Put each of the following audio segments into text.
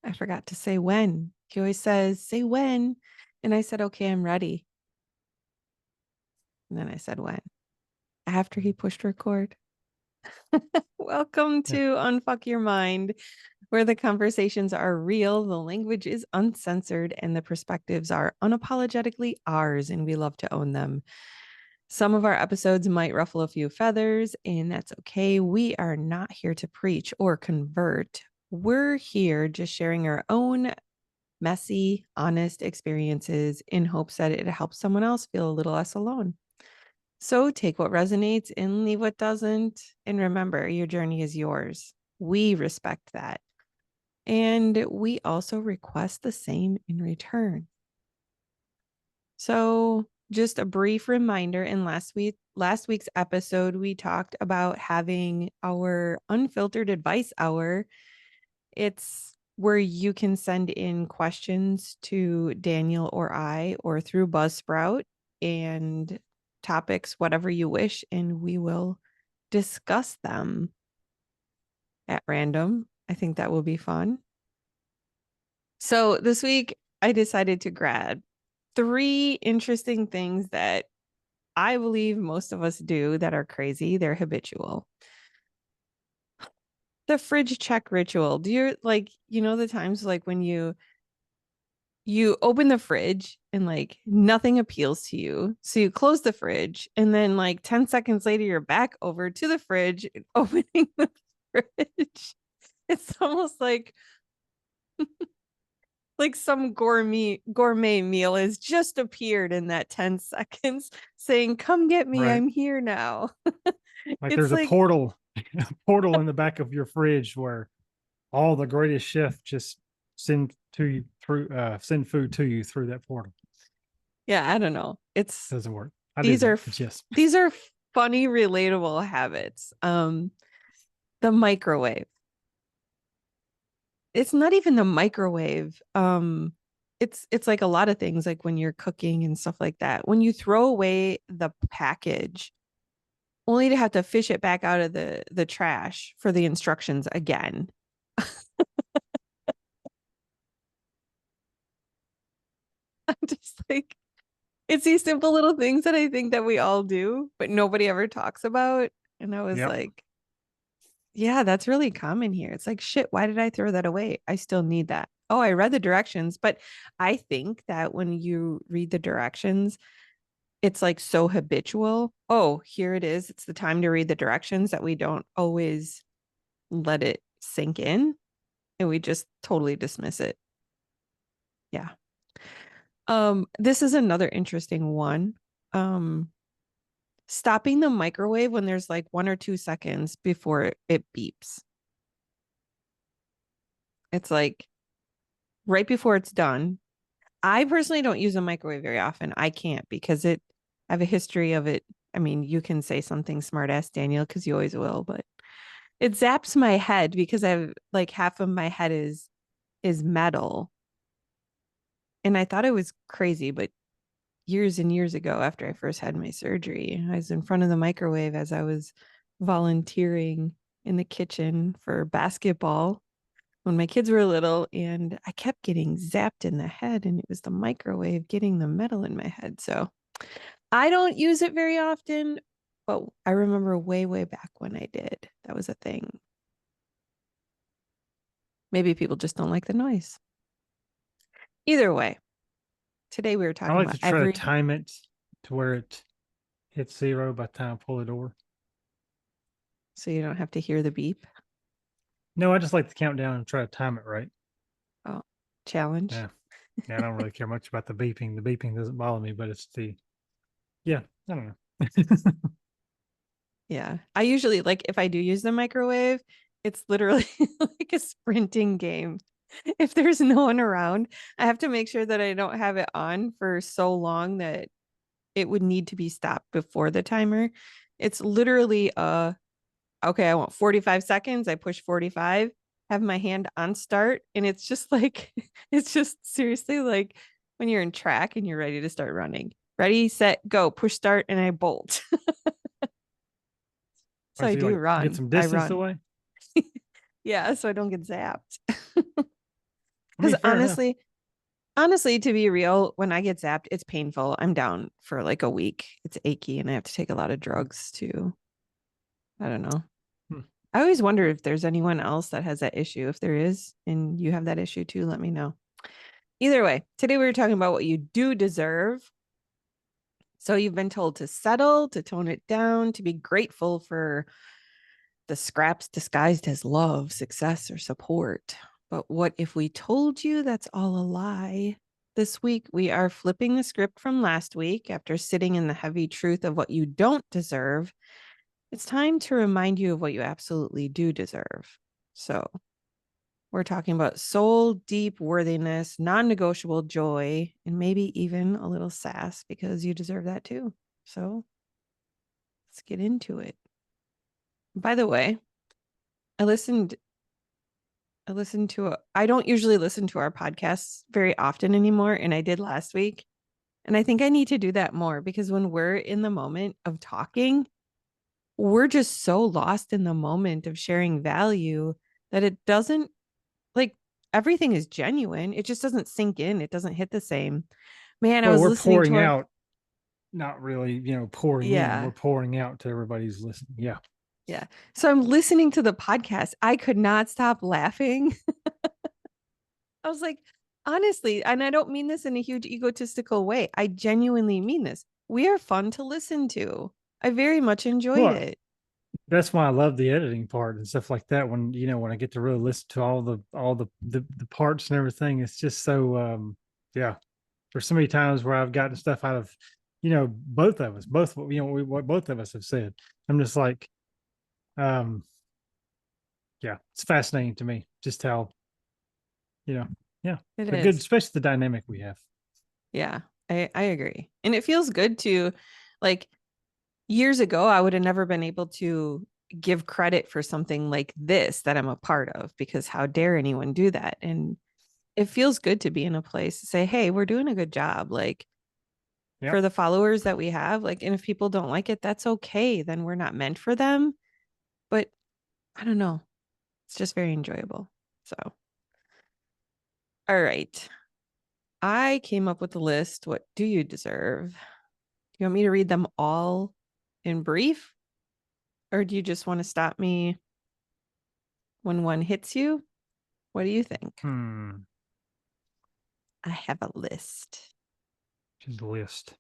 I forgot to say when. He always says, say when. And I said, okay, I'm ready. And then I said when. After he pushed record. Welcome to Unfuck Your Mind, where the conversations are real, the language is uncensored, and the perspectives are unapologetically ours, and we love to own them. Some of our episodes might ruffle a few feathers, and that's okay. We are not here to preach or convert. We're here just sharing our own messy, honest experiences in hopes that it helps someone else feel a little less alone. So take what resonates and leave what doesn't. And remember, your journey is yours. We respect that. And we also request the same in return. So just a brief reminder, in last week's episode, we talked about having our unfiltered advice hour. It's where you can send in questions to Daniel or I, or through Buzzsprout, and topics, whatever you wish, and we will discuss them at random. I think that will be fun. So this week, I decided to grab 3 interesting things that I believe most of us do that are crazy. They're habitual. The fridge check ritual. Do you the times like when you open the fridge and like nothing appeals to you. So you close the fridge and then like 10 seconds later, you're back over to the fridge and opening the fridge. It's almost like some gourmet meal has just appeared in that 10 seconds saying, come get me. Right. I'm here now. Like It's there's a like, portal in the back of your fridge where all the greatest chefs just send food to you through that portal. yeah, I don't know. Doesn't work. I do These that. are But yes. these are funny, relatable habits. The microwave. It's not even the microwave. It's like a lot of things, like when you're cooking and stuff like that. When you throw away the package, only to have to fish it back out of the trash for the instructions again. I'm just like, it's these simple little things that I think that we all do, but nobody ever talks about. And I was Yep. like, yeah, that's really common here. It's like, shit, why did I throw that away? I still need that. Oh, I read the directions, but I think that when you read the directions, it's like so habitual. Oh, here it is. It's the time to read the directions that we don't always let it sink in, and we just totally dismiss it. Yeah. This is another interesting one. Um, Stopping the microwave when there's like 1 or 2 seconds before it beeps. It's like right before it's done. I personally don't use a microwave very often. I can't because I have a history of it. I mean, you can say something smart ass, Daniel, because you always will, but it zaps my head because I have like half of my head is metal. And I thought it was crazy, but years and years ago, after I first had my surgery, I was in front of the microwave as I was volunteering in the kitchen for basketball when my kids were little, and I kept getting zapped in the head, and it was the microwave getting the metal in my head. So I don't use it very often, but I remember way, way back when I did. That was a thing. Maybe people just don't like the noise. Either way, today we were I talking like about to try to time it to where it hits 0 by the time I pull the door. so you don't have to hear the beep. No, I just like to count down and try to time it right. Oh, challenge. Yeah. Yeah, I don't really care much about the beeping. The beeping doesn't bother me, but it's yeah, I don't know. Yeah. I usually like if I do use the microwave, it's literally like a sprinting game. If there's no one around, I have to make sure that I don't have it on for so long that it would need to be stopped before the timer. It's literally okay, I want 45 seconds. I push 45, have my hand on start, and it's just like it's just seriously like when you're in track and you're ready to start running. Ready, set, go, push start, and I bolt. So Or I so you do like get run. some I distance run. away. Yeah, so I don't get zapped. I mean, Because fair enough. honestly, to be real, when I get zapped, it's painful. I'm down for like a week. It's achy and I have to take a lot of drugs too. I don't know. Hmm. I always wonder if there's anyone else that has that issue. If there is, and you have that issue too, let me know. Either way, today we were talking about what you do deserve. So you've been told to settle, to tone it down, to be grateful for the scraps disguised as love, success, or support. But what if we told you that's all a lie? This week, we are flipping the script from last week after sitting in the heavy truth of what you don't deserve. It's time to remind you of what you absolutely do deserve. So, we're talking about soul deep worthiness, non negotiable joy, and maybe even a little sass because you deserve that too. So, let's get into it. By the way, I listened I don't usually listen to our podcasts very often anymore, and I did last week. And I think I need to do that more because when we're in the moment of talking, we're just so lost in the moment of sharing value that it doesn't, like, everything is genuine. It just doesn't sink in. It doesn't hit the same. Man, I Well, was we're listening to pouring our out, not really, pouring in. yeah, We're pouring out to everybody who's listening. Yeah. yeah. So I'm listening to the podcast. I could not stop laughing. I was like, honestly, and I don't mean this in a huge egotistical way. I genuinely mean this. We are fun to listen to. I very much enjoyed Well, it. that's why I love the editing part and stuff like that. When when I get to really listen to all the parts and everything, it's just so yeah. There's so many times where I've gotten stuff out of both of us, both what both of us have said. I'm just like, um, yeah, it's fascinating to me just how you know, yeah, It the good, is. especially the dynamic we have. Yeah, I agree. And it feels good to, like, years ago, I would have never been able to give credit for something like this that I'm a part of because how dare anyone do that? And it feels good to be in a place to say, hey, we're doing a good job. Like, for Yep. the followers that we have, like, and if people don't like it, that's okay. Then we're not meant for them. But I don't know. It's just very enjoyable. So, all right. I came up with a list. What do you deserve? Do you want me to read them all in brief? Or do you just want to stop me when one hits you? What do you think? Hmm. I have a list. Just a list.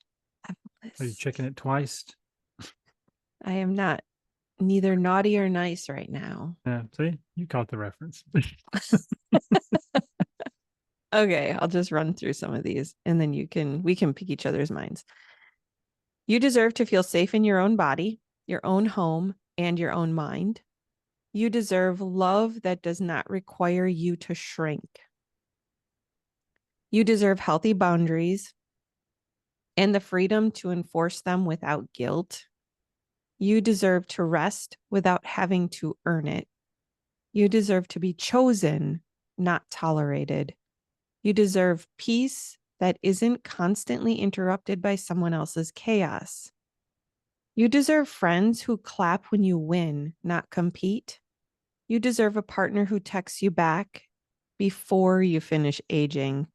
I have a Are you checking list. it twice? I am not neither naughty or nice right now. Yeah. See, you caught the reference. Okay, I'll just run through some of these and then we can pick each other's minds. You deserve to feel safe in your own body, your own home, and your own mind. You deserve love that does not require you to shrink. You deserve healthy boundaries and the freedom to enforce them without guilt. You deserve to rest without having to earn it. You deserve to be chosen, not tolerated. You deserve peace that isn't constantly interrupted by someone else's chaos. You deserve friends who clap when you win, not compete. You deserve a partner who texts you back before you finish aging.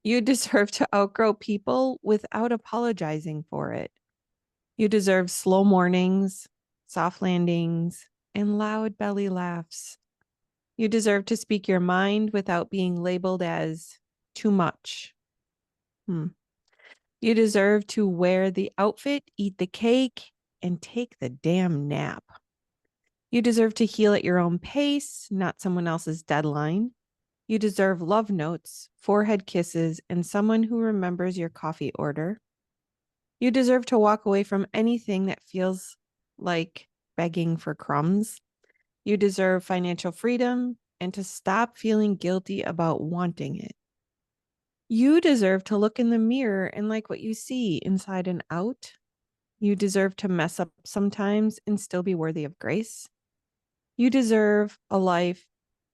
You deserve to outgrow people without apologizing for it. You deserve slow mornings, soft landings, and loud belly laughs. You deserve to speak your mind without being labeled as too much. Hmm. You deserve to wear the outfit, eat the cake, and take the damn nap. You deserve to heal at your own pace, not someone else's deadline. You deserve love notes, forehead kisses, and someone who remembers your coffee order. You deserve to walk away from anything that feels like begging for crumbs. You deserve financial freedom and to stop feeling guilty about wanting it. You deserve to look in the mirror and like what you see inside and out. You deserve to mess up sometimes and still be worthy of grace. You deserve a life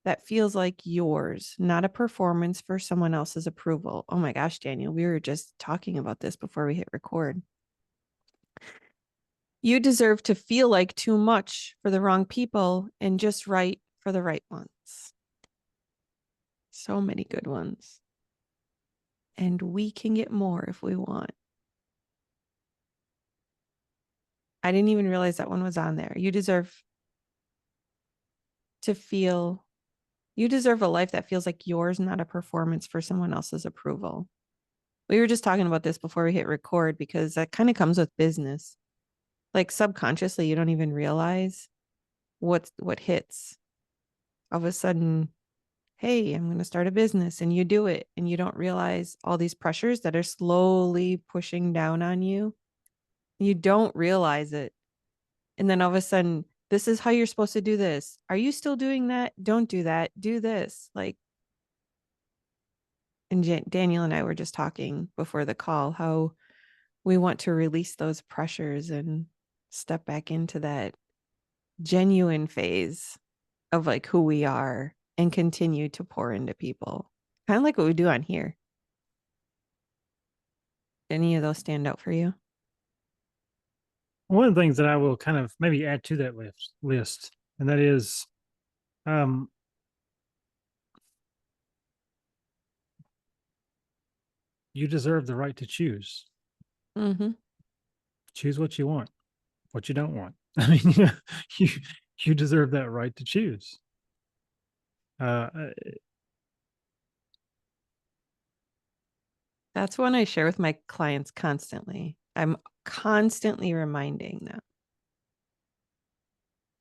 that feels like yours, not a performance for someone else's approval. Oh my gosh, Daniel, we were just talking about this before we hit record. You deserve to feel like too much for the wrong people and just right for the right ones. So many good ones. And we can get more if we want. I didn't even realize that one was on there. You deserve to feel, you deserve a life that feels like yours, not a performance for someone else's approval. We were just talking about this before we hit record because that kind of comes with business. Like subconsciously, you don't even realize what hits. All of a sudden, hey, I'm going to start a business, and you do it and you don't realize all these pressures that are slowly pushing down on you. You don't realize it. And then all of a sudden, this is how you're supposed to do this. Are you still doing that? Don't do that. Do this. Like, and Daniel and I were just talking before the call how we want to release those pressures and step back into that genuine phase of like who we are and continue to pour into people. Kind of like what we do on here. Any of those stand out for you? One of the things that I will kind of maybe add to that list, and that is, um, you deserve the right to choose. Mm-hmm. Choose what you want, what you don't want. I mean, you you deserve that right to choose. Uh, That's one I share with my clients constantly. I'm constantly reminding them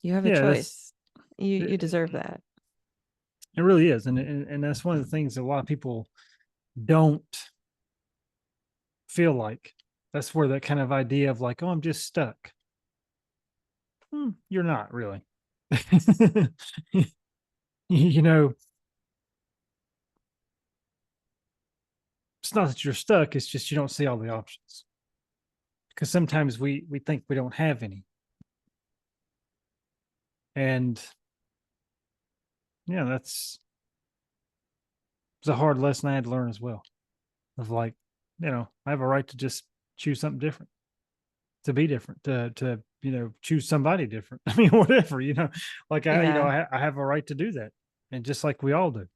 you have a yeah, that's choice. You it, deserve that. it really is, and that's one of the things that a lot of people don't feel like. That's where that kind of idea of like, oh, I'm just stuck. You're not really. You know, it's not that you're stuck, it's just you don't see all the options. Because sometimes we think we don't have any. And yeah, that's it's a hard lesson I had to learn as well. Of like, I have a right to just choose something different, to be different, to choose somebody different. I mean, whatever, like Yeah. I have a right to do that. And just like we all do.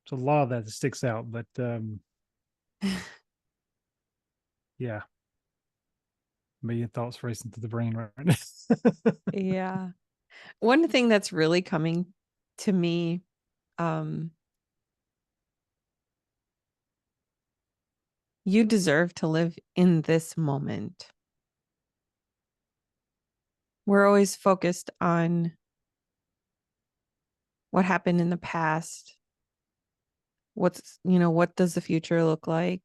It's a lot of that sticks out, but yeah, million thoughts racing through the brain right now. Yeah. One thing that's really coming to me, um, you deserve to live in this moment. We're always focused on what happened in the past. What does the future look like?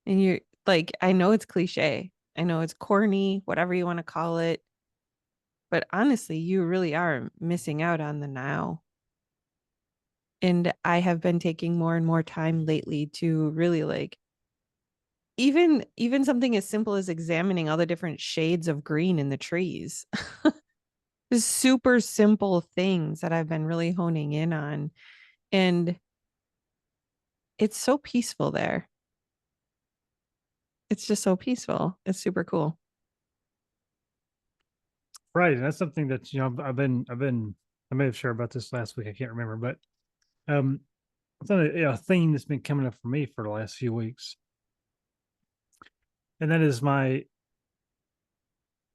And you're like, I know it's cliche. I know it's corny, whatever you want to call it. But honestly, you really are missing out on the now. And I have been taking more and more time lately to really like even something as simple as examining all the different shades of green in the trees. Just super simple things that I've been really honing in on. And it's so peaceful there. It's just so peaceful. It's super cool. Right. And that's something that, I may have shared about this last week. I can't remember, but um, it's a theme that's been coming up for me for the last few weeks. And that is I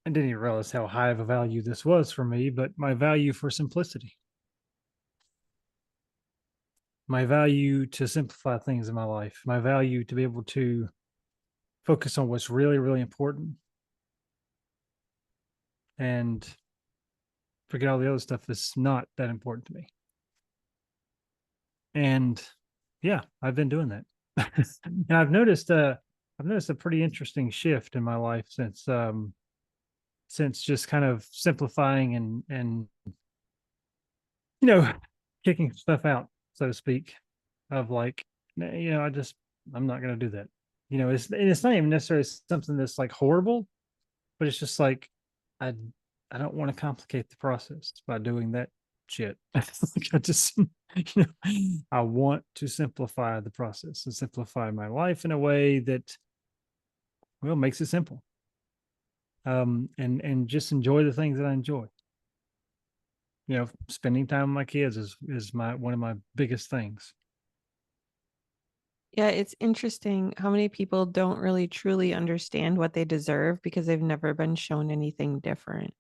didn't even realize how high of a value this was for me, but my value for simplicity, my value to simplify things in my life, my value to be able to focus on what's really, really important and forget all the other stuff that's not that important to me. And yeah, I've been doing that. And I've noticed a pretty interesting shift in my life since just kind of simplifying and you know kicking stuff out, so to speak, of like, I'm not going to do that. It's not even necessarily something that's like horrible, but it's just like I I don't want to complicate the process by doing that shit. Like I just I want to simplify the process and simplify my life in a way that Well, it makes it simple. And just enjoy the things that I enjoy. Spending time with my kids is my one of my biggest things. Yeah, it's interesting how many people don't really truly understand what they deserve because they've never been shown anything different.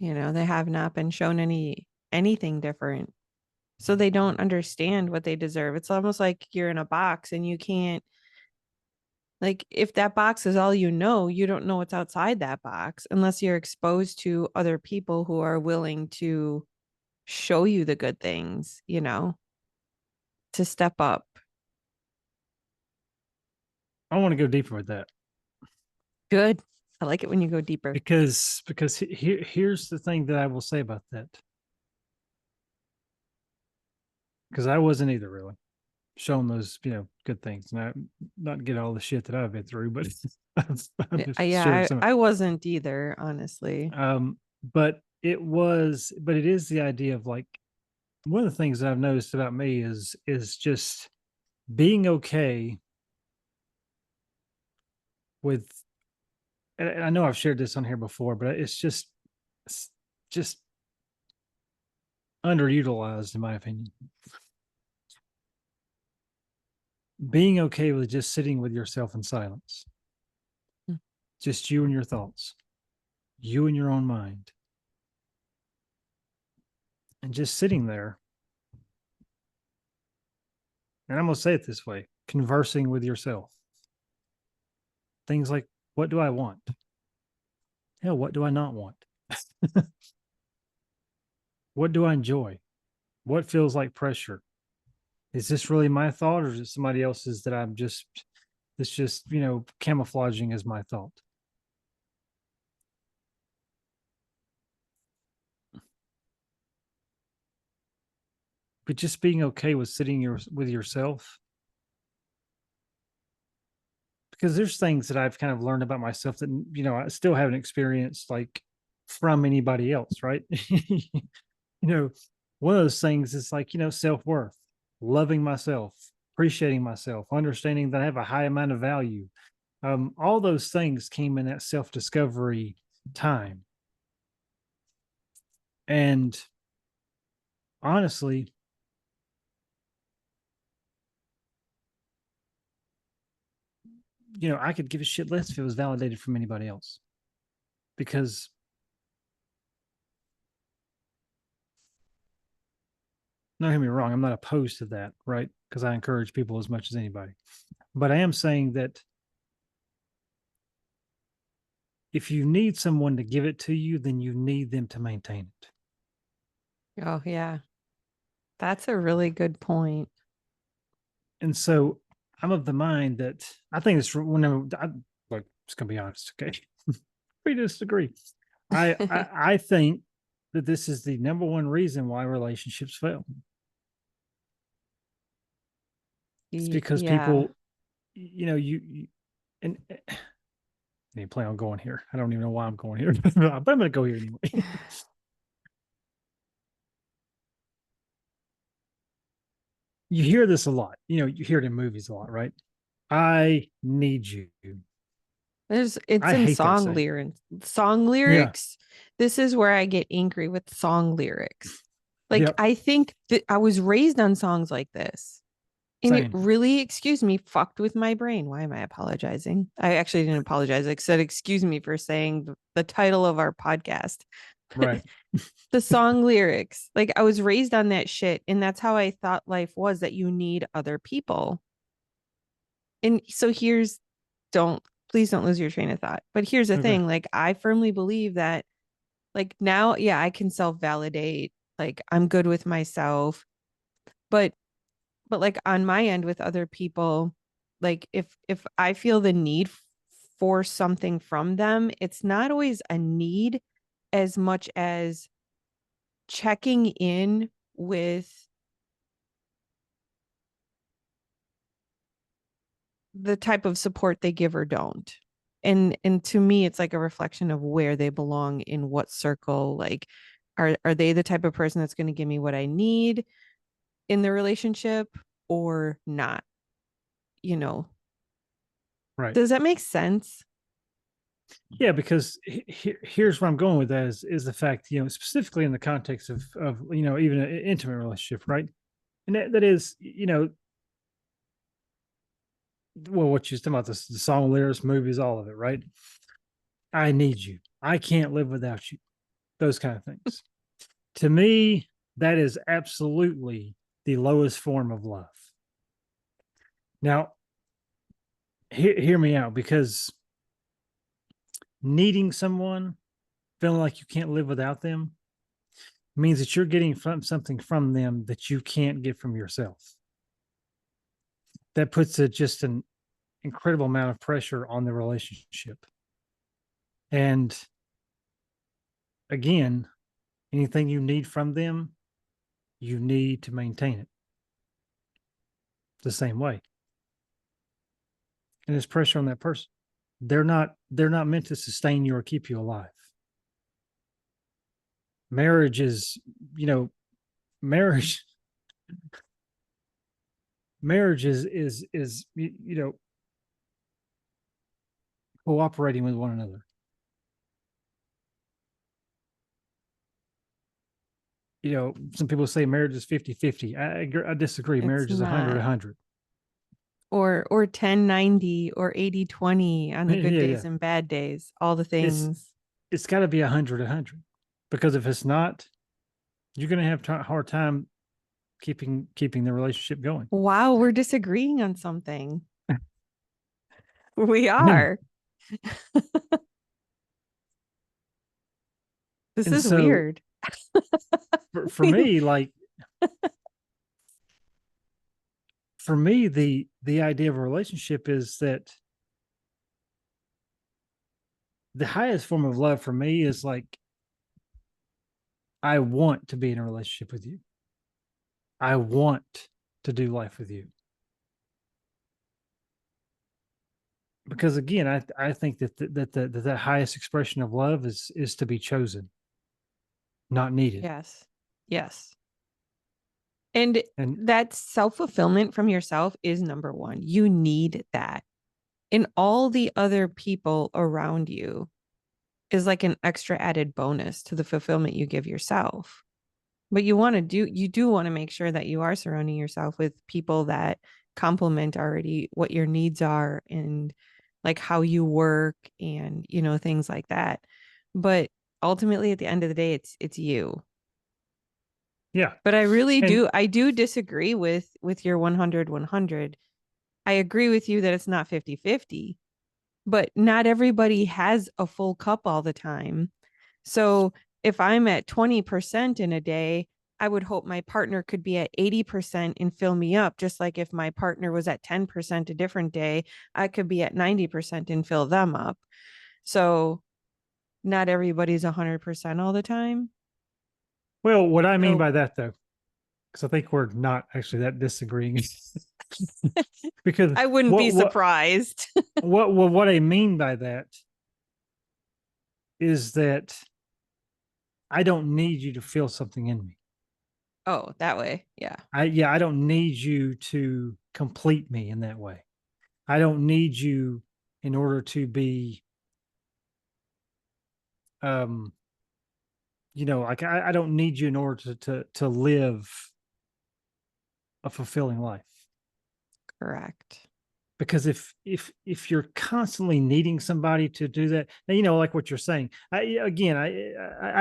They have not been shown anything different. So they don't understand what they deserve. It's almost like you're in a box and you can't, like, if that box is all you don't know what's outside that box unless you're exposed to other people who are willing to show you the good things, to step up. I want to go deeper with that Good. I like it when you go deeper. because here's the thing that I will say about that, because I wasn't either really shown those good things, not get all the shit that I've been through, but I've just Yeah, shared some. I wasn't either, honestly. But it is the idea of like one of the things that I've noticed about me is just being okay with, and I know I've shared this on here before, but it's just underutilized in my opinion. Being okay with just sitting with yourself in silence, Mm. just you and your thoughts, you and your own mind, and just sitting there. And I'm going to say it this way, conversing with yourself. Things like, what do I want? Hell, what do I not want? What do I enjoy? What feels like pressure? Is this really my thought, or is it somebody else's that it's just, camouflaging as my thought? But just being okay with with yourself, because there's things that I've kind of learned about myself that, I still haven't experienced like from anybody else, right? know, one of those things is like, self worth, loving myself, appreciating myself, understanding that I have a high amount of value. All those things came in that self discovery time. And honestly, I could give a shit less if it was validated from anybody else, because don't get me wrong, I'm not opposed to that, right? Because I encourage people as much as anybody. But I am saying that if you need someone to give it to you, then you need them to maintain it. Oh, yeah. That's a really good point. And so I'm of the mind that I think it's whenever like, just gonna be honest, okay? We disagree. I think that this is the number one reason why relationships fail. It's because Yeah. people, you and I didn't plan on going here. I don't even know why I'm going here, but I'm gonna go here anyway. You hear this a lot. You hear it in movies a lot, right? I need you. It's I in hate that song saying. lyrics. Song Yeah. lyrics. This is where I get angry with song lyrics. Like, Yep. I think that I was raised on songs like this. And it Same. really, excuse me, fucked with my brain. Why am I apologizing? I actually didn't apologize. I said, excuse me for saying the title of our podcast. Right. The song lyrics. Like, I was raised on that shit. And that's how I thought life was, that you need other people. And so don't, please don't lose your train of thought. But here's the Okay. thing, like, I firmly believe that, like, now, yeah, I can self validate. Like, I'm good with myself. But like on my end with other people, like if I feel the need for something from them, it's not always a need as much as checking in with the type of support they give or don't. And to me it's like a reflection of where they belong in what circle. Like, are they the type of person that's going to give me what I need in the relationship or not? you know, Right. does that make sense? Yeah, because here's where I'm going with that is the fact, specifically in the context of even an intimate relationship, right? And that is, well, what you're talking about, the song lyrics, movies, all of it, right? I need you. I can't live without you. Those kind of things. To me, that is absolutely the lowest form of love. Now, hear me out, because needing someone, feeling like you can't live without them, means that you're getting from something from them that you can't get from yourself. That puts just an incredible amount of pressure on the relationship. And again, anything you need from them, you need to maintain it the same way. And there's pressure on that person. They're not meant to sustain you or keep you alive. Marriage is, marriage marriage is cooperating with one another. Some people say marriage is 50-50. I disagree. It's Marriage is 100 not. 100. Or 10-90 or 80-20 on the Yeah, good yeah. days and bad days, all the It's things. it's got to be 100 100, because if it's not, you're going to have a hard time keeping the relationship going. Wow, we're disagreeing on something. We and are. This and is so weird. for me, like, for me, the idea of a relationship is that the highest form of love for me is like, I want to be in a relationship with you. I want to do life with you. Because again, I think that highest expression of love is to be chosen, not needed. Yes. Yes. And And that self-fulfillment from yourself is number one. You need that. And all the other people around you is like an extra added bonus to the fulfillment you give yourself. But you do want to make sure that you are surrounding yourself with people that complement already what your needs are and like how you work and things like that. But ultimately at the end of the day it's you. yeah, But and I do disagree with your 100-100. I agree with you that it's not 50-50, but not everybody has a full cup all the time. So if I'm at 20% in a day, I would hope my partner could be at 80% and fill me up. Just like if my partner was at 10% a different day, I could be at 90% and fill them up. So not everybody's 100% all the time. well, what I mean So by that, though, because I think we're not actually that disagreeing, because I wouldn't what be what surprised. what I mean by that is that I don't need you to feel something in me. Oh, that way. Yeah. I don't need you to complete me in that way. I don't need you in order to be, um like, I don't need you in order to live a fulfilling life. Correct. Because if you're constantly needing somebody to do that, now, like what you're saying, I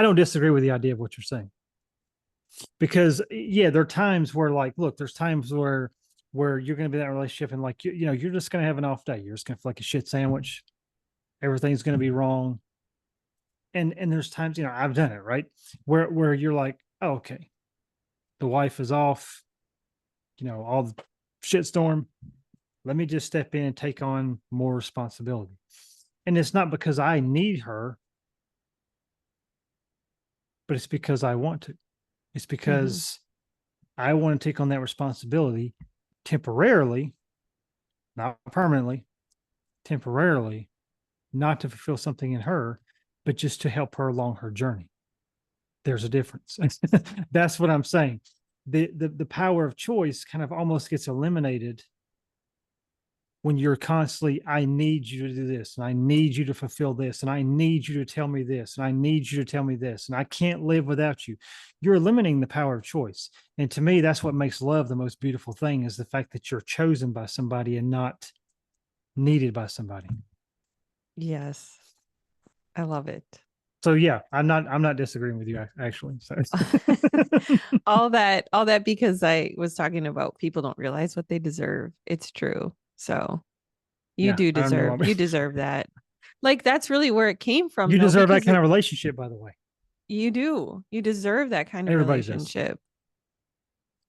don't disagree with the idea of what you're saying. Because yeah, there are times where, like, look, there's times where you're going to be in that relationship, and like, you're just going to have an off day. You're just going to feel like a shit sandwich. Everything's going to be wrong. And there's times, I've done it, right, where you're like, oh, okay, the wife is off, all the shitstorm. Let me just step in and take on more responsibility. And it's not because I need her, but it's because I want to. It's Mm-hmm. because I want to take on that responsibility temporarily, not permanently, temporarily, not to fulfill something in her, but just to help her along her journey. There's a difference. That's what I'm saying. The power of choice kind of almost gets eliminated when you're constantly, I need you to do this, and I need you to fulfill this, and I need you to tell me this, and I need you to tell me this, and I can't live without you. You're limiting the power of choice. And to me, that's what makes love the most beautiful thing, is the fact that you're chosen by somebody and not needed by somebody. Yes. I love it. So yeah, I'm not disagreeing with you actually. So All that because I was talking about people don't realize what they deserve. It's true. So yeah, I don't know. you deserve that. Like that's really where it came from You though, deserve that because kind of relationship, by the way. you do. You deserve that kind of Everybody does. relationship.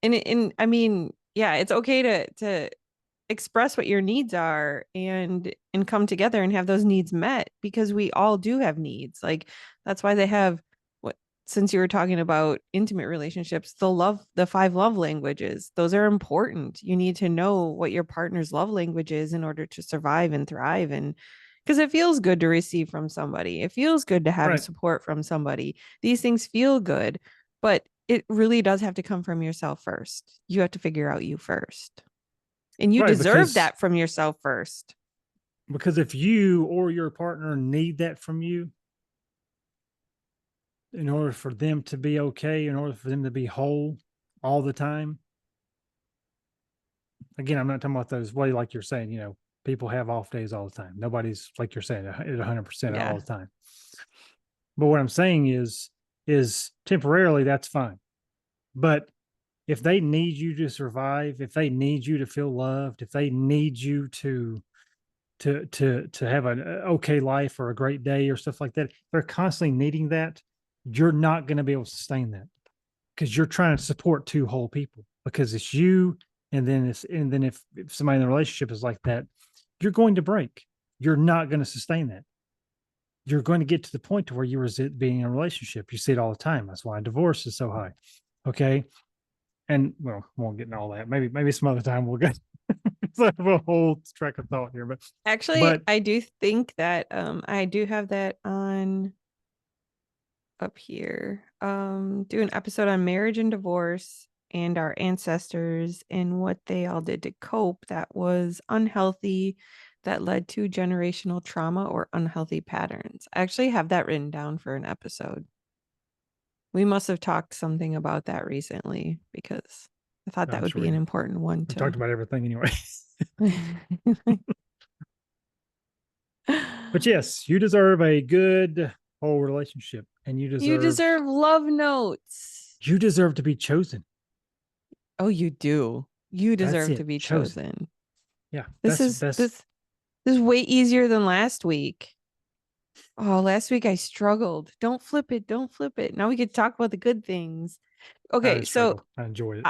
And I mean, yeah, it's okay to express what your needs are and come together and have those needs met because we all do have needs. Like that's why they have what since you were talking about intimate relationships, the five love languages. Those are important. You need to know what your partner's love language is in order to survive and thrive and because it feels good to receive from somebody. It feels good to have Right. support from somebody. These things feel good, but it really does have to come from yourself first. You have to figure out you first. And you Right. deserve that from yourself first. Because if you or your partner need that from you in order for them to be okay, in order for them to be whole all the time, again, I'm not talking about those way like you're saying, people have off days all the time. Nobody's like you're saying at 100% all Yeah. the time. But what I'm saying is temporarily that's fine. But if they need you to survive, if they need you to feel loved, if they need you to have an okay life or a great day or stuff like that, they're constantly needing that. You're not going to be able to sustain that because you're trying to support two whole people because it's you. And then if somebody in the relationship is like that, you're going to break. You're not going to sustain that. You're going to get to the point to where you resent being in a relationship. You see it all the time. That's why divorce is so high. Okay. And well, we won't get into all that. Maybe some other time we'll get a whole track of thought here. But Actually, but I do think that I do have that on up here. Do an episode on marriage and divorce and our ancestors and what they all did to cope that was unhealthy that led to generational trauma or unhealthy patterns. I actually have that written down for an episode. We must have talked something about that recently because I thought that I'm would sure be an important one we talked to. about everything anyway. But yes, you deserve a good whole relationship, and You deserve love notes. you deserve to be chosen. Oh, you do. You That's deserve to it, be chosen. chosen. Yeah, This that's is that's this is way easier than last week. Oh, last week I struggled. Don't flip it. Don't flip it. Now we can talk about the good things. I Okay, didn't so struggle. I enjoyed it.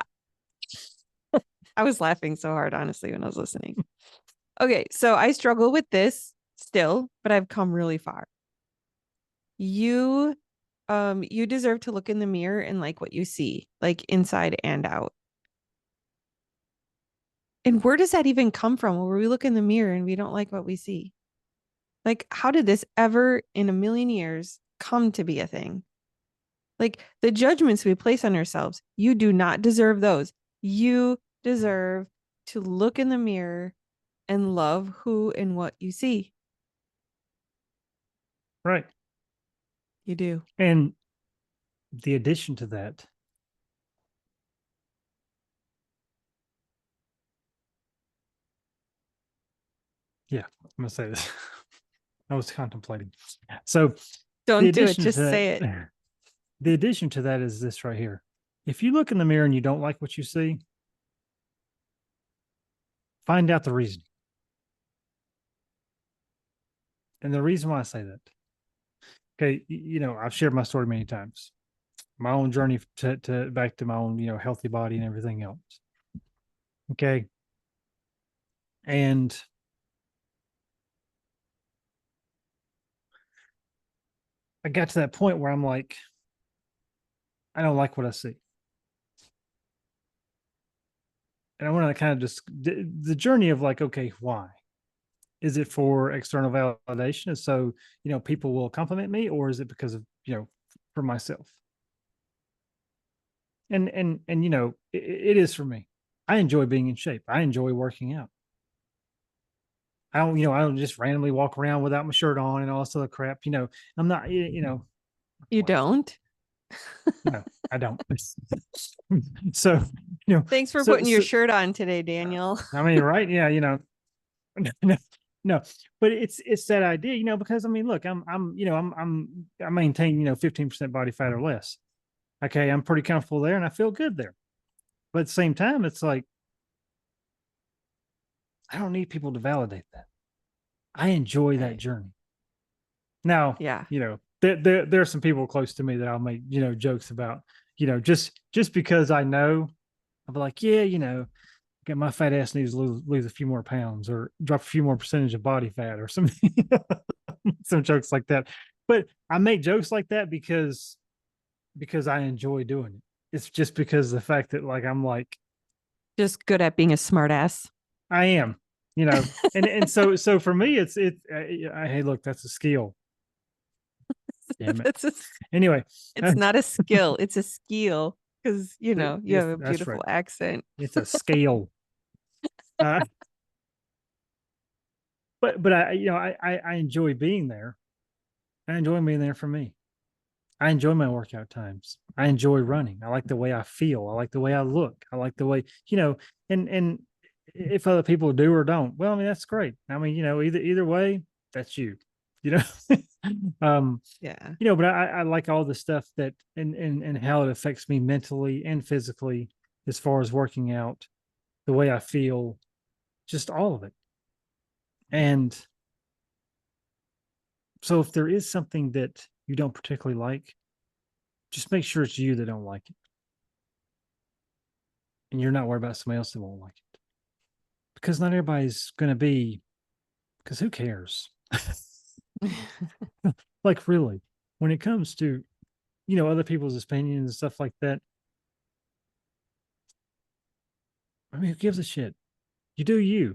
I, I was laughing so hard, honestly, when I was listening. Okay, so I struggle with this still, but I've come really far. You you deserve to look in the mirror and like what you see, like inside and out. And where does that even come from where we look in the mirror and we don't like what we see? Like, how did this ever in a million years come to be a thing? Like, the judgments we place on ourselves, you do not deserve those. You deserve to look in the mirror and love who and what you see. Right. You do. And the addition to that, yeah, I'm gonna say this. I was contemplating. So the Don't do it. addition to Just say it. that, the addition to that is this right here. If you look in the mirror and you don't like what you see, find out the reason. And the reason why I say that, okay, I've shared my story many times, my own journey to back to my own, healthy body and everything else. Okay. And I got to that point where I'm like, I don't like what I see. And I want to kind of just the journey of like, okay, why? Is it for external validation? So, people will compliment me, or is it because of, for myself? And it is for me. I enjoy being in shape. I enjoy working out. I don't just randomly walk around without my shirt on and all this other crap. I'm not, You wife. don't? No, I don't. So, you know, Thanks for so, putting your so, shirt on today, Daniel. I mean, right. Yeah. No, no, but it's that idea, because I mean, look, I maintain, 15% body fat or less. Okay. I'm pretty comfortable there and I feel good there. But at the same time, it's like, I don't need people to validate that. I enjoy that Right. journey. Now, Yeah. there are some people close to me that I'll make, jokes about, just because I know, I'll be like, yeah, get my fat ass needs to lose a few more pounds or drop a few more percentage of body fat or something, some jokes like that. But I make jokes like that because I enjoy doing it. It's just because of the fact that like I'm like Just good at being a smartass. I am, and so for me hey, look, that's a skill. Damn it. That's a, Anyway, it's not a skill, it's a skill because you have a that's right. beautiful accent. It's a scale. Uh, but I enjoy being there. I enjoy being there for me. I enjoy my workout times. I enjoy running. I like the way I feel. I like the way I look. I like the way, and if other people do or don't, well, I mean, that's great. I mean, either way, that's you, you know. um, Yeah. but I like all the stuff that and how it affects me mentally and physically as far as working out, the way I feel, just all of it. And so if there is something that you don't particularly like, just make sure it's you that don't like it. And you're not worried about somebody else that won't like it. Because not everybody's going to be, because who cares? Like, really, when it comes to, other people's opinions and stuff like that, I mean, who gives a shit? You do you,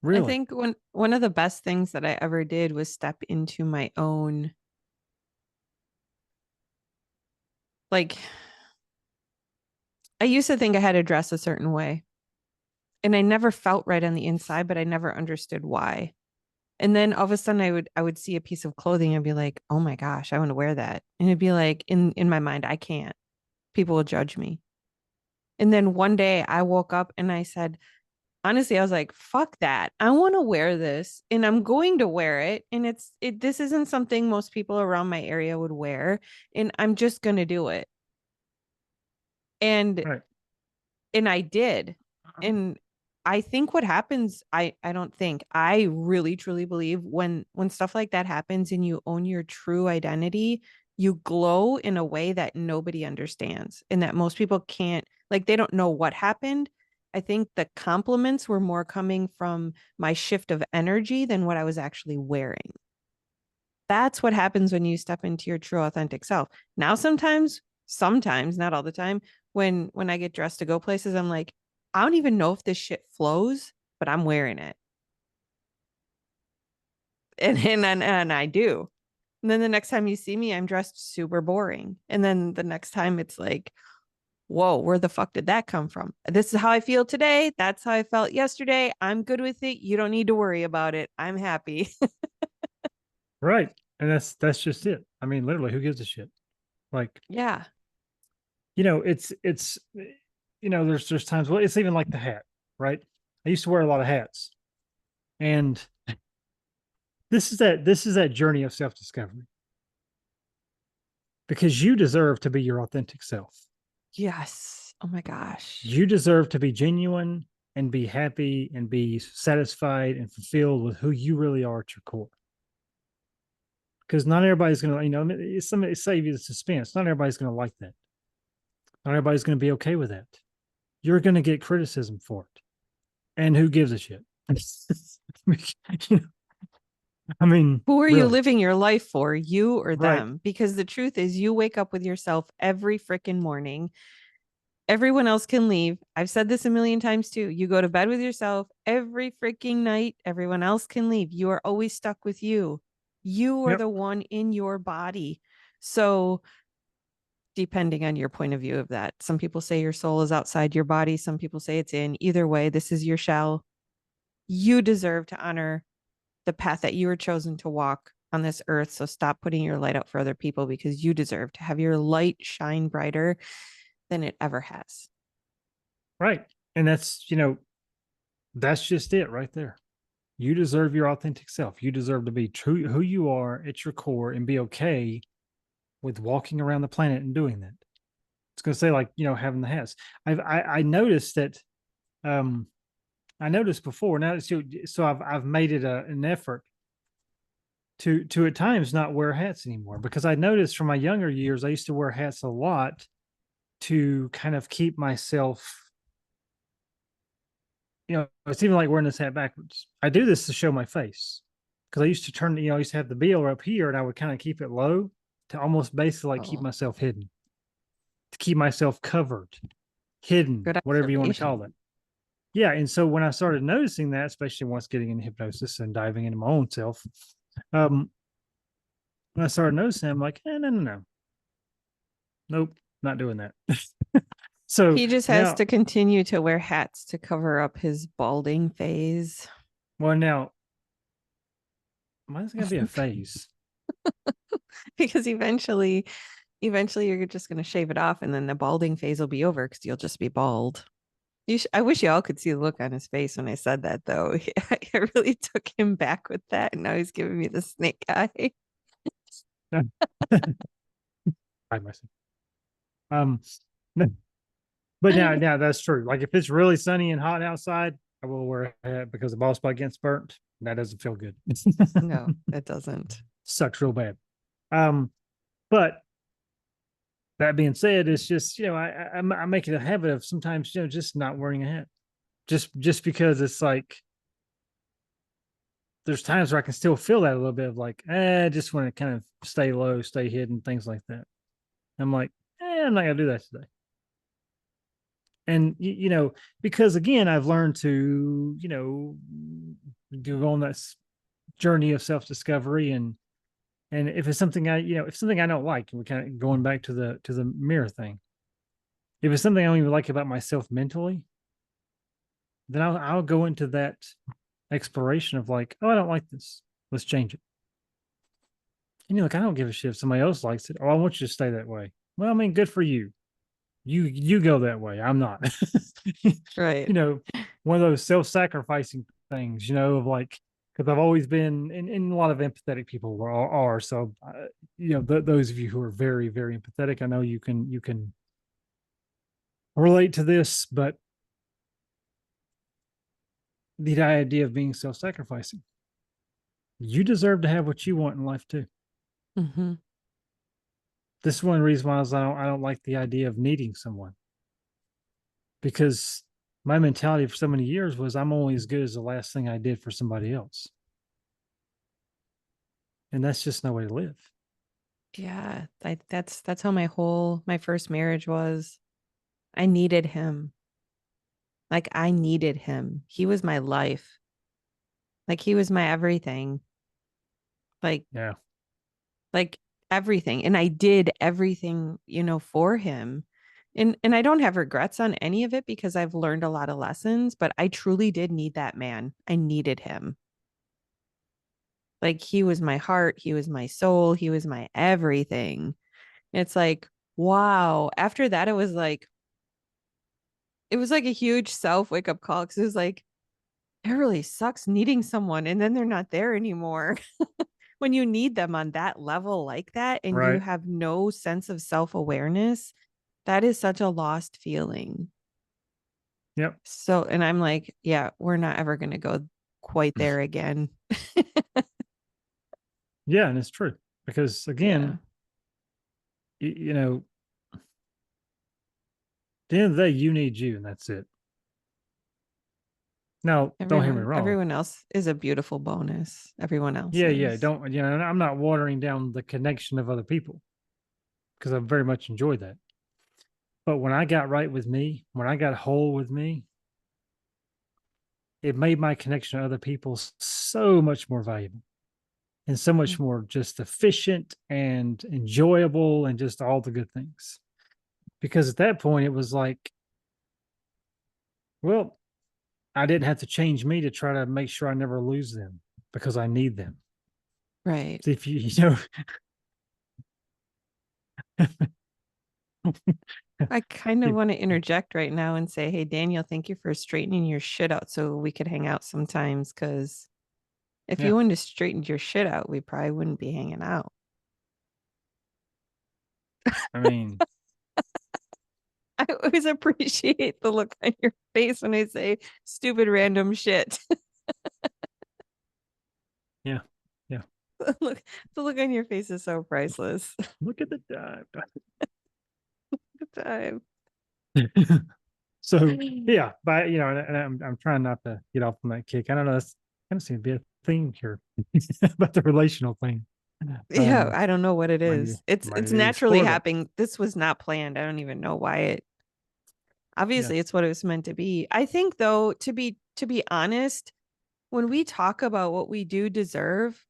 I really. think one of the best things that I ever did was step into my own, like, I used to think I had to dress a certain way, and I never felt right on the inside, but I never understood why. And then all of a sudden I would see a piece of clothing and be like, "Oh my gosh, I want to wear that." And it'd be like in my mind, I can't. People will judge me. And then one day I woke up and I said, honestly, I was like, fuck that. I want to wear this and I'm going to wear it. And this isn't something most people around my area would wear. And I'm just going to do it. And, Right. and I did. And I think what happens, I don't think, I really truly believe when stuff like that happens and you own your true identity, you glow in a way that nobody understands and that most people can't, like, they don't know what happened. I think the compliments were more coming from my shift of energy than what I was actually wearing. That's what happens when you step into your true authentic self. Now sometimes, not all the time, when I get dressed to go places, I'm like, I don't even know if this shit flows, but I'm wearing it. And I do. And then the next time you see me, I'm dressed super boring. And then the next time it's like, whoa, where the fuck did that come from? This is how I feel today. That's how I felt yesterday. I'm good with it. You don't need to worry about it. I'm happy. Right. And that's just it. I mean, literally, who gives a shit? Like, Yeah. it's there's times, well, it's even like the hat, right? I used to wear a lot of hats. And this is that journey of self-discovery because you deserve to be your authentic self. Yes. Oh my gosh. You deserve to be genuine and be happy and be satisfied and fulfilled with who you really are at your core. Because not everybody's gonna, somebody save you the suspense. Not everybody's gonna like that. Not everybody's gonna be okay with that. You're gonna get criticism for it. And who gives a shit? I mean, Who are you really. living your life for, you or Right. them? Because the truth is, you wake up with yourself every freaking morning. Everyone else can leave. I've said this a million times too. You go to bed with yourself every freaking night. Everyone else can leave. You are always stuck with you. You are Yep. the one in your body. So, depending on your point of view of that, some people say your soul is outside your body. Some people say it's in. Either way, this is your shell. You deserve to honor the path that you were chosen to walk on this earth. So stop putting your light out for other people because you deserve to have your light shine brighter than it ever has. Right. And that's just it right there. You deserve your authentic self. You deserve to be true who you are at your core and be okay with walking around the planet and doing that. It's going to say like, having the hats. I noticed that um I noticed before now so I've made it an effort to at times not wear hats anymore because I noticed from my younger years I used to wear hats a lot to kind of keep myself. It's even like wearing this hat backwards. I do this to show my face because I used to I used to have the veil up here and I would kind of keep it low to almost basically like keep Oh, myself hidden, to keep myself covered, hidden, good whatever you want to call observation. it. Yeah. And so when I started noticing that, especially once getting into hypnosis and diving into my own self, um, when I started noticing, I'm like, no, no, no, nope, not doing that. So He just has now, to continue to wear hats to cover up his balding phase well, now, why is it going to be a phase? because eventually you're just going to shave it off and then the balding phase will be over because you'll just be bald. I wish y'all could see the look on his face when I said that, though. I really took him back with that, and now he's giving me the snake eye. I myself. Um, but now that's true. Like if it's really sunny and hot outside, I will wear a hat because the ball spot gets burnt. That doesn't feel good. No, it doesn't. Sucks real bad. Um, but that being said, it's just I make it a habit of sometimes just not wearing a hat, just because it's like there's times where I can still feel that a little bit of like I just want to kind of stay low, stay hidden, things like that. I'm like, I'm not gonna do that today. And because again I've learned to go on that journey of self-discovery, and if it's something if something I don't like, and we're kind of going back to the mirror thing, if it's something I don't even like about myself mentally, then I'll go into that exploration of like, oh, I don't like this, let's change it. And you're like, I don't give a shit if somebody else likes it. Oh, I want you to stay that way. Well, I mean, good for you. You go that way. I'm not. Right. you know, one of those self-sacrificing things, of like, because I've always been, and a lot of empathetic people are. So, those of you who are very, very empathetic, I know you can relate to this, but the idea of being self-sacrificing, you deserve to have what you want in life too. Hmm. This is one reason why I don't like the idea of needing someone, because my mentality for so many years was I'm only as good as the last thing I did for somebody else. And that's just no way to live. Yeah, that's how my first marriage was. I needed him. Like I needed him. He was my life. Like he was my everything. Like Yeah. like everything. And I did everything, for him. And I don't have regrets on any of it because I've learned a lot of lessons, but I truly did need that man. I needed him. Like he was my heart, he was my soul, he was my everything. It's like, wow. After that, it was like a huge self wake up call because it was like, it really sucks needing someone and then they're not there anymore. When you need them on that level like that and you Right. have no sense of self awareness, that is such a lost feeling. Yep. So, and I'm like, yeah, we're not ever going to go quite there again. Yeah. And it's true because Yeah. again, at the end of the day, you need you and that's it. Now, don't hear me wrong. Everyone else is a beautiful bonus. Everyone else Yeah. Yeah. is. Don't, I'm not watering down the connection of other people because I very much enjoyed that. But when I got right with me, when I got whole with me, it made my connection to other people so much more valuable and so much more just efficient and enjoyable and just all the good things. Because at that point, it was like, well, I didn't have to change me to try to make sure I never lose them because I need them. Right. So if you I kind of if, want to interject right now and say, hey, Daniel, thank you for straightening your shit out so we could hang out sometimes. Because if yeah, you wouldn't have straightened your shit out, we probably wouldn't be hanging out. I mean, I always appreciate the look on your face when I say stupid random shit. yeah, yeah. Look, the look on your face is so priceless. Look at the dive. Good time. So yeah, but and I'm trying not to get off on that kick. I don't know. That's kind of seems to be a theme here about the relational thing. Yeah, Um, I don't know what it might need is. might It's need to naturally explore that. happening. This was not planned. I don't even know why it. Yeah, Obviously, it's what it was meant to be. I think though, to be honest, when we talk about what we do deserve,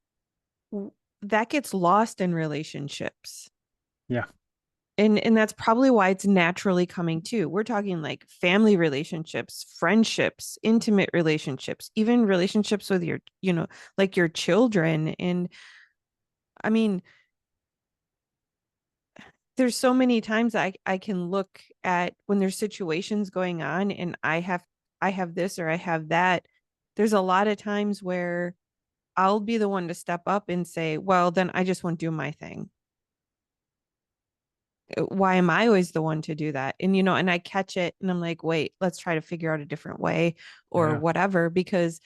that gets lost in relationships. yeah, And that's probably why it's naturally coming too. We're talking like family relationships, friendships, intimate relationships, even relationships with your, like your children. And I mean, there's so many times I can look at when there's situations going on and I have this or I have that. There's a lot of times where I'll be the one to step up and say, well, then I just won't do my thing. Why am I always the one to do that? And and I catch it and I'm like, wait, let's try to figure out a different way or yeah, whatever. Because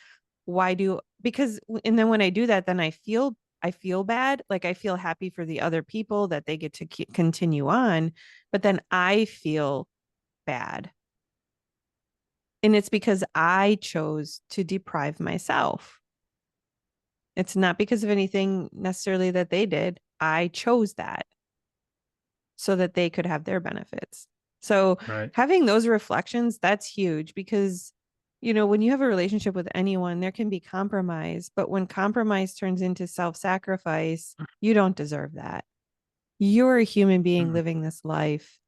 and then when I do that, then I feel bad. Like I feel happy for the other people that they get to continue on, but then I feel bad. And it's because I chose to deprive myself. It's not because of anything necessarily that they did. I chose that so that they could have their benefits. So right. having those reflections, that's huge because, when you have a relationship with anyone, there can be compromise. But when compromise turns into self sacrifice, you don't deserve that. You're a human being Mm, living this life.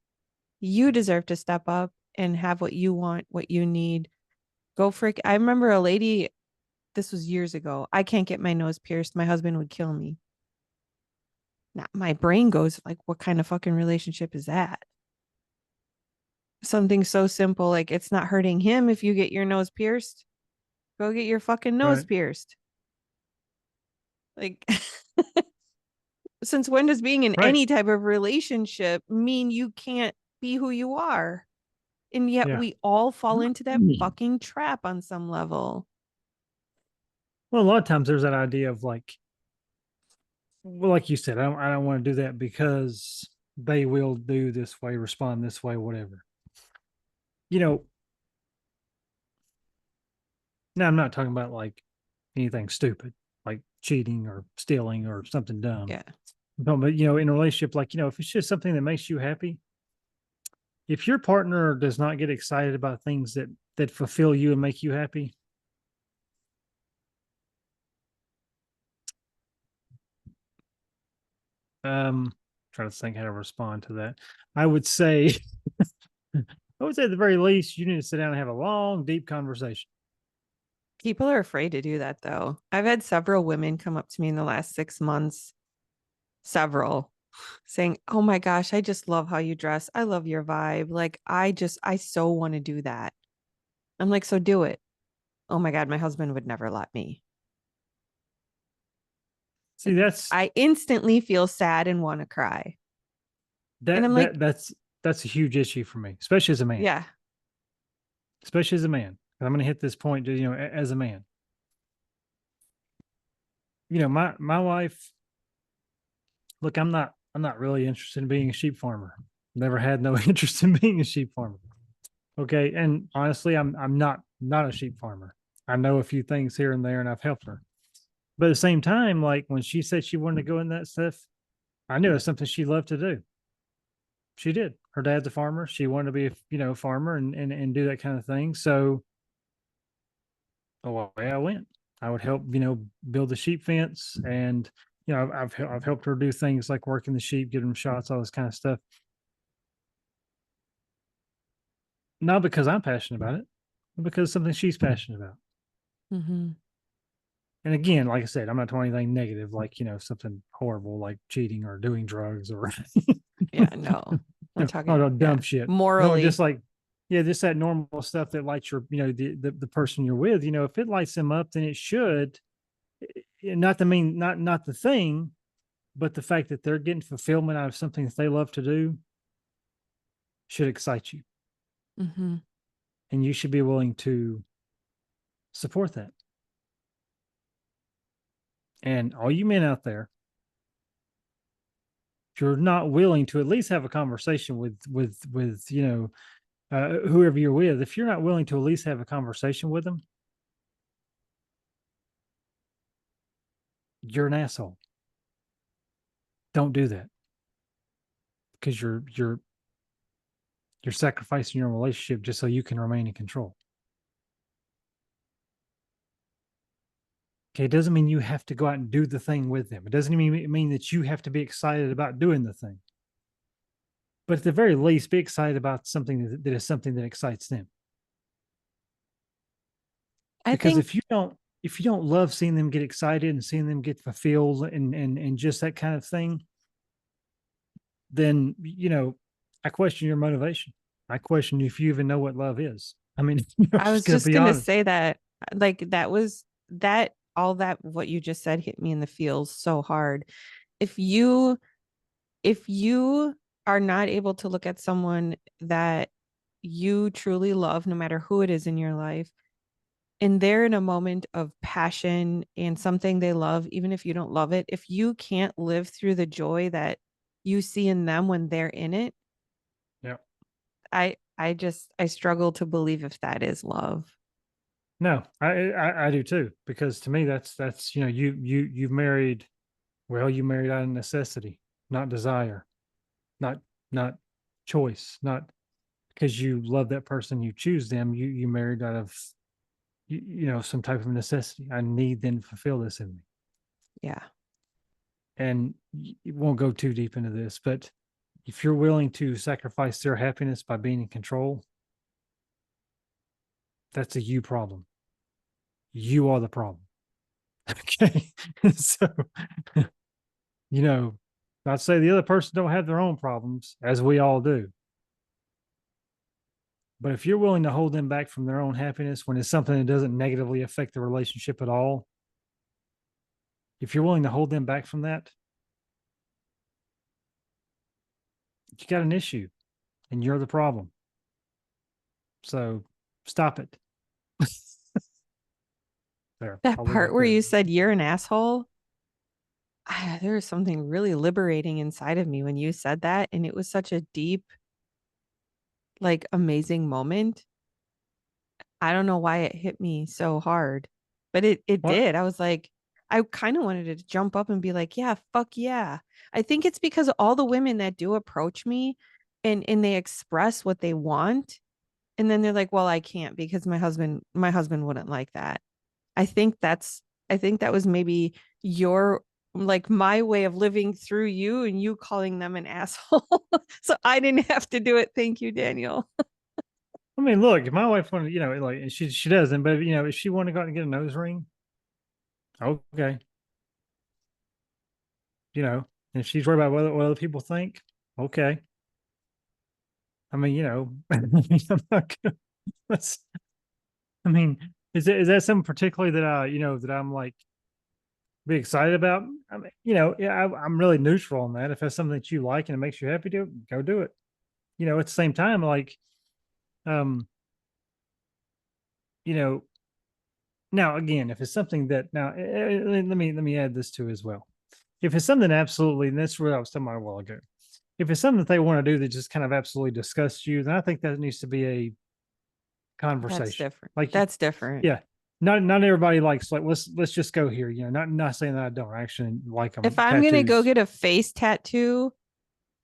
You deserve to step up and have what you want, what you need. Go for it. I remember a lady, this was years ago. I can't get my nose pierced. My husband would kill me. Now, my brain goes like, what kind of fucking relationship is that? Something so simple like it's not hurting him if you get your nose pierced. Go get your fucking nose right. pierced. Like since when does being in Right. any type of relationship mean you can't be who you are? And yet Yeah. we all fall into that Mm. fucking trap on some level. Well, a lot of times there's that idea of like, well, like you said, I don't want to do that because they will do this way, respond this way, whatever. You know, now I'm not talking about like anything stupid, like cheating or stealing or something dumb. Yeah. But in a relationship, like, if it's just something that makes you happy, if your partner does not get excited about things that fulfill you and make you happy, trying to think how to respond to that. I would say, I would say at the very least, you need to sit down and have a long, deep conversation. People are afraid to do that though. I've had several women come up to me in the last 6 months, several, saying, oh my gosh, I just love how you dress. I love your vibe. Like, I so want to do that. I'm like, so do it. Oh my God, my husband would never let me. See, that's I instantly feel sad and want to cry. And that I'm that like, that's a huge issue for me, especially as a man. yeah, Especially as a man. I'm going to hit this point, as a man. My wife. Look, I'm not really interested in being a sheep farmer. Never had no interest in being a sheep farmer. Okay, and honestly, I'm not a sheep farmer. I know a few things here and there, and I've helped her. But at the same time, like when she said she wanted to go in that stuff, I knew it was something she loved to do. She did. Her dad's a farmer. She wanted to be a farmer and do that kind of thing. So away I went. I would help build the sheep fence, and I've helped her do things like working the sheep, give them shots, all this kind of stuff. Not because I'm passionate about it, Because something she's passionate about. Hmm. And again, like I said, I'm not talking anything negative, like, something horrible like cheating or doing drugs or Yeah, no. I'm oh, talking, no, yeah, dumb shit. No, just morally. like, yeah, just that normal stuff that lights your, the person you're with, if it lights them up, then it should, not to mean, not the thing, but the fact that they're getting fulfillment out of something that they love to do should excite you. Hmm. And you should be willing to support that. And all you men out there, if you're not willing to at least have a conversation with whoever you're with, if you're not willing to at least have a conversation with them, you're an asshole. Don't do that because you're sacrificing your relationship just so you can remain in control. Okay, it doesn't mean you have to go out and do the thing with them. It doesn't mean that you have to be excited about doing the thing. But at the very least, be excited about something that is something that excites them. I Because think if you don't love seeing them get excited and seeing them get fulfilled and just that kind of thing, then I question your motivation. I question if you even know what love is. I mean, I'm I just was gonna just be gonna honest. say that, like, that was that all that what you just said hit me in the feels so hard. If you if you are not able to look at someone that you truly love, no matter who it is in your life, and they're in a moment of passion and something they love, even if you don't love it, if you can't live through the joy that you see in them when they're in it, Yeah. I struggle to believe if that is love. No, I do too, because to me that's you've married, well, you married out of necessity, not desire, not not choice, not because you love that person, you choose them, you married out of some type of necessity. I need them to fulfill this in me. Yeah. And you won't go too deep into this, but if you're willing to sacrifice their happiness by being in control, that's a you problem. You are the problem. Okay. So, you know, not to say the other person don't have their own problems, as we all do. But if you're willing to hold them back from their own happiness when it's something that doesn't negatively affect the relationship at all, if you're willing to hold them back from that, you got an issue and you're the problem. So stop it. There, That I'll leave part that where there. you said you're an asshole, there was something really liberating inside of me when you said that. And it was such a deep, like, amazing moment. I don't know why it hit me so hard, but it What? did. I was like, I kind of wanted to jump up and be like, yeah, fuck yeah. I think it's because all the women that do approach me and they express what they want, and then they're like, well, I can't because my husband wouldn't like that. I think that's I think that was maybe your, like, my way of living through you and you calling them an asshole. So I didn't have to do it. Thank you, Daniel. I mean, look, if my wife wanted, like, and she doesn't, but if she wanted to go out and get a nose ring, okay, and she's worried about what other people think, okay. I mean, I'm not gonna, let's, I mean, is that something particularly that that I'm like be excited about? I mean, yeah, I'm really neutral on that. If that's something that you like and it makes you happy, to go do it. At the same time, like, um, you know, now again, if it's something that now let me add this to as well. If it's something absolutely, and that's what I was talking about a while ago. If it's something that they want to do that just kind of absolutely disgusts you, then I think that needs to be a That's conversation. different. Like, That's different. yeah, not everybody likes, like, let's just go here. Not saying that I don't actually like If them I'm gonna go tattoos, get a face tattoo,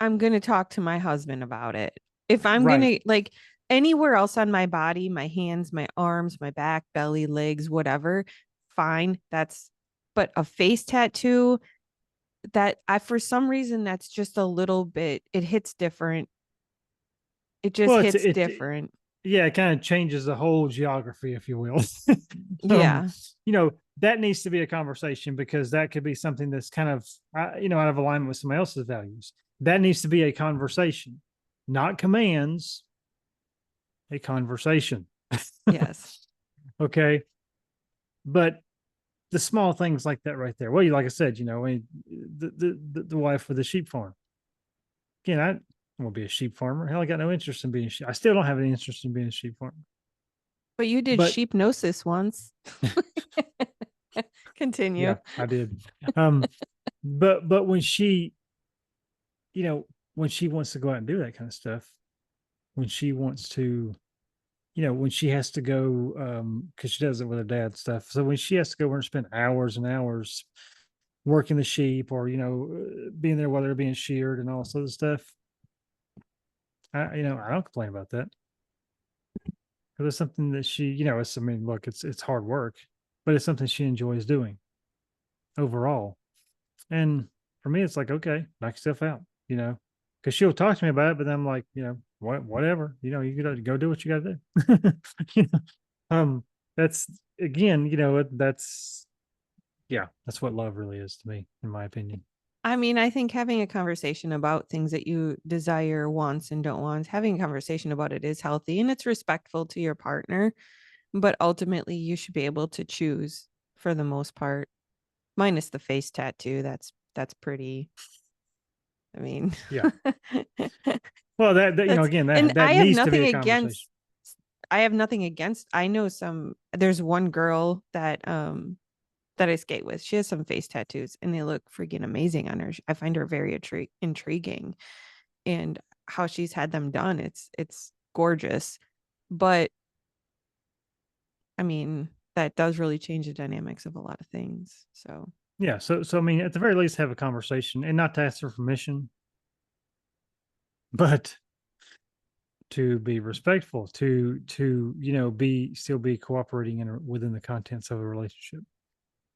I'm gonna talk to my husband about it. If I'm right? gonna, like, anywhere else on my body, my hands, my arms, my back, belly, legs, whatever, fine. But a face tattoo, that I for some reason that's just a little bit, it hits different. It just Well, it's hits it different. yeah, it kind of changes the whole geography, if you will. um, Yeah. that needs to be a conversation because that could be something that's kind of, out of alignment with somebody else's values. That needs to be a conversation, not commands, a conversation. Yes. Okay. But the small things like that right there. Well, like I said, the wife with the sheep farm. Again, I won't be a sheep farmer. Hell, I got no interest in being. I still don't have any interest in being a sheep farmer. But you did But sheepnosis once. Continue. yeah, I did. Um, but you know, when she wants to go out and do that kind of stuff, when she wants to, when she has to go, because she does it with her dad stuff. So when she has to go over and spend hours and hours working the sheep, or being there while they're being sheared and all this other stuff, I don't complain about that because it's something that she, it's. I mean, look, it's hard work, but it's something she enjoys doing overall. And for me, it's like, okay, knock yourself out, because she'll talk to me about it, but then I'm like, whatever, you gotta go do what you gotta do. You know, that's again, that's yeah, that's what love really is to me, in my opinion. I mean, I think having a conversation about things that you desire, wants, and don't want, having a conversation about it is healthy and it's respectful to your partner. But ultimately, you should be able to choose for the most part, minus the face tattoo. That's pretty. I mean, Yeah. Well, that that's again, and that needs to be a conversation. I have nothing against. I know there's one girl that I skate with. She has some face tattoos and they look freaking amazing on her. I find her very intriguing, and how she's had them done. It's gorgeous. But I mean, that does really change the dynamics of a lot of things. So, Yeah. So I mean, at the very least, have a conversation and not to ask for permission, but to be respectful, to be still be cooperating within the contents of a relationship.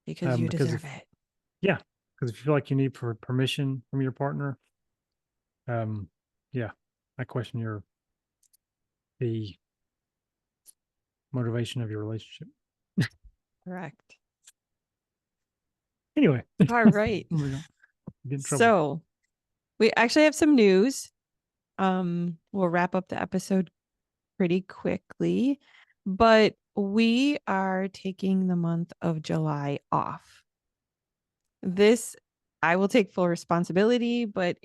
because you Because deserve if it. Yeah, because if you feel like you need permission from your partner, um, yeah, I question the motivation of your relationship. Correct. Anyway, All right. we don't get in trouble. So, we actually have some news. We'll wrap up the episode pretty quickly, but we are taking the month of July off. This, I will take full responsibility, but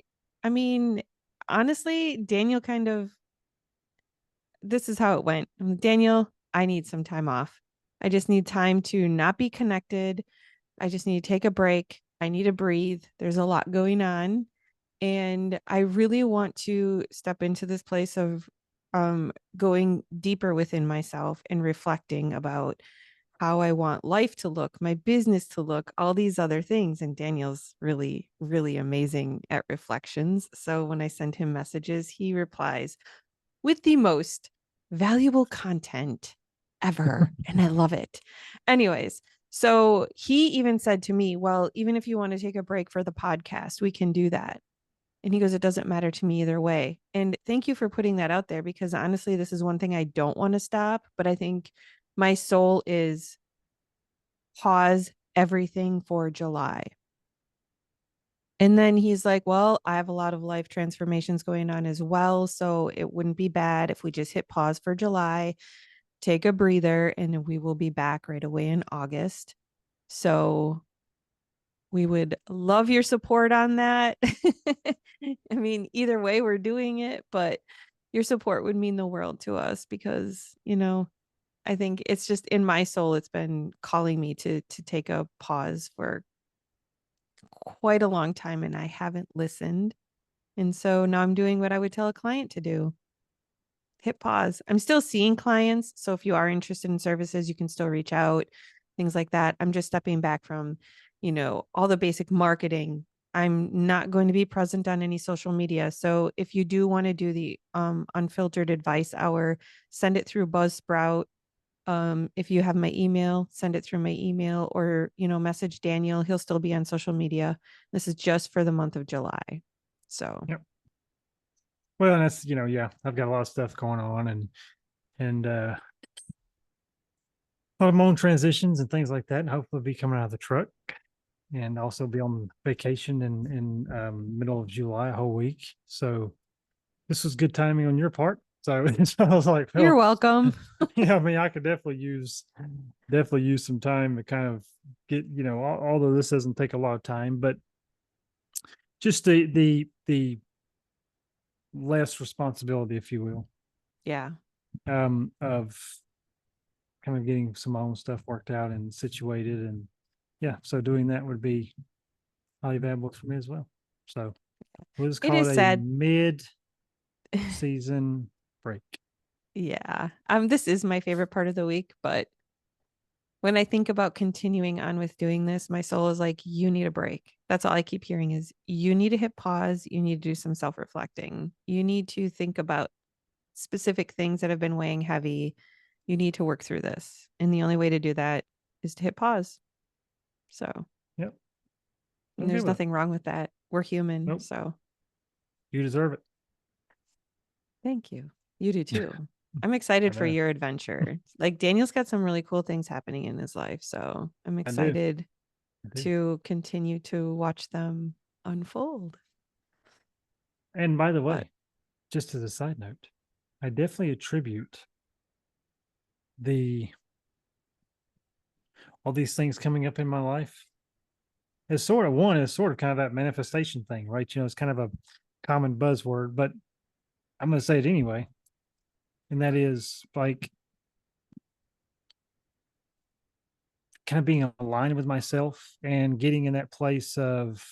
I mean, honestly, Daniel kind of, this is how it went. Daniel, I need some time off. I just need time to not be connected. I just need to take a break. I need to breathe. There's a lot going on. And I really want to step into this place of going deeper within myself and reflecting about how I want life to look, my business to look, all these other things. And Daniel's really, really amazing at reflections. So when I send him messages, he replies with the most valuable content ever. And I love it. Anyways, so he even said to me, well, even if you want to take a break for the podcast, we can do that. And he goes, it doesn't matter to me either way. And thank you for putting that out there because honestly, this is one thing I don't want to stop. But I think my soul is pause everything for July. And then he's like, well, I have a lot of life transformations going on as well. So it wouldn't be bad if we just hit pause for July, take a breather, and we will be back right away in August. So we would love your support on that. I mean, either way, we're doing it, but your support would mean the world to us because, I think it's just in my soul, it's been calling me to take a pause for quite a long time and I haven't listened. And so now I'm doing what I would tell a client to do. Hit pause. I'm still seeing clients. So if you are interested in services, you can still reach out, things like that. I'm just stepping back from, all the basic marketing. I'm not going to be present on any social media. So if you do want to do the unfiltered advice hour, send it through Buzzsprout. If you have my email, send it through my email or, message Daniel. He'll still be on social media. This is just for the month of July. So Yep. Well, and that's yeah, I've got a lot of stuff going on, and and hormone transitions and things like that, and hopefully be coming out of the truck and also be on vacation in middle of July, a whole week. So this was good timing on your part. So, so I was like, You're well, welcome. yeah, I mean, I could definitely use some time to kind of get, although this doesn't take a lot of time, but just the less responsibility, if you will, Yeah, of kind of getting some own stuff worked out and situated. And yeah, so doing that would be highly valuable for me as well. So we'll just it call is it a sad. mid-season break. Yeah. This is my favorite part of the week, but when I think about continuing on with doing this, my soul is like, you need a break. That's all I keep hearing is you need to hit pause. You need to do some self-reflecting. You need to think about specific things that have been weighing heavy. You need to work through this. And the only way to do that is to hit pause. So, Yep. and Okay there's with it. nothing wrong with that. We're human. Nope. So, You deserve it. thank you. You do too. I'm I excited for know. your adventure. Like Daniel's got some really cool things happening in his life. So, I'm I do. excited I do. to continue to watch them unfold. And by the But way, just as a side note, I definitely attribute the all these things coming up in my life as sort of kind of that manifestation thing, right? It's kind of a common buzzword, but I'm going to say it anyway. And that is like kind of being aligned with myself and getting in that place of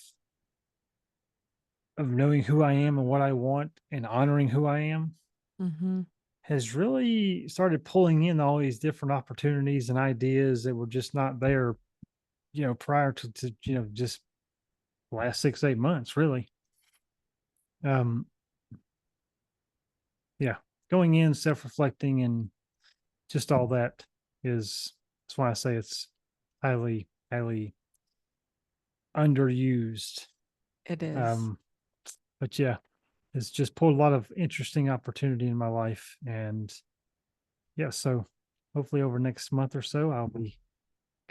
knowing who I am and what I want and honoring who I am mhm, has really started pulling in all these different opportunities and ideas that were just not there, prior to just last 6 8 months, really. Um, yeah, going in, self-reflecting, and just all that is that's why I say it's highly underused. it is. Um, but yeah, it's just pulled a lot of interesting opportunity in my life, and yeah, so hopefully over next month or so, I'll be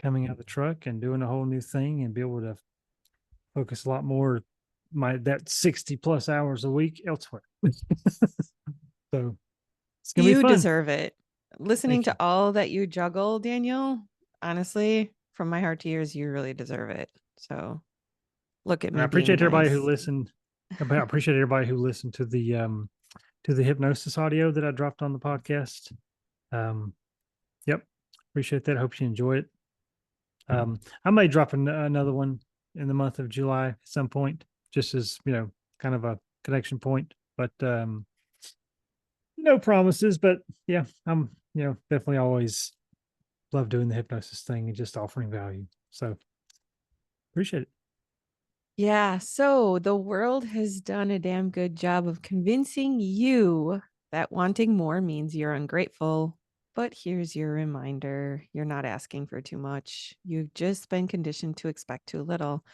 coming out of the truck and doing a whole new thing and be able to focus a lot more my that 60 plus hours a week elsewhere. So it's gonna be You fun. deserve it. Listening Thank to you. all that you juggle, Daniel, honestly, from my heart to yours, you really deserve it. So look at And I me being appreciate everybody who nice. listened. I appreciate everybody who listened to the hypnosis audio that I dropped on the podcast. Um, yep, appreciate that. Hope you enjoy it. I may drop another one in the month of July at some point, just as kind of a connection point. But no promises. But yeah, I'm definitely always love doing the hypnosis thing and just offering value. So appreciate it. Yeah, so the world has done a damn good job of convincing you that wanting more means you're ungrateful. But here's your reminder, you're not asking for too much. You've just been conditioned to expect too little.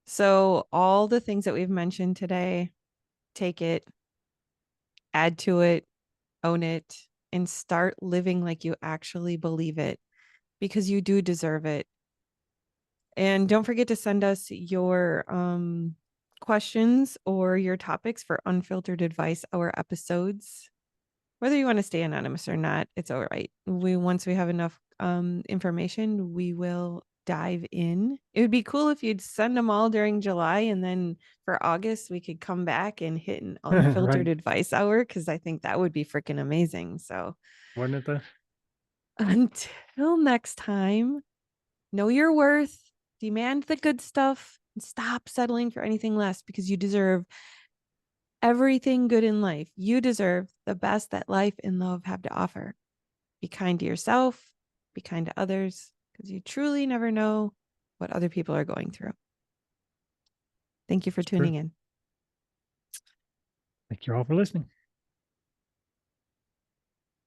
So, all the things that we've mentioned today, take it, add to it, own it, and start living like you actually believe it because you do deserve it. And don't forget to send us your questions or your topics for unfiltered advice, our episodes. Whether you want to stay anonymous or not, it's all right. Once we have enough information, we will dive in. It would be cool if you'd send them all during July and then for August we could come back and hit an unfiltered Right? advice hour because I think that would be freaking amazing. So Wasn't it though? until next time, know your worth, demand the good stuff, and stop settling for anything less because you deserve everything good in life. You deserve the best that life and love have to offer. Be kind to yourself, be kind to others, because you truly never know what other people are going through. Thank you for It's true. tuning in. Thank you all for listening.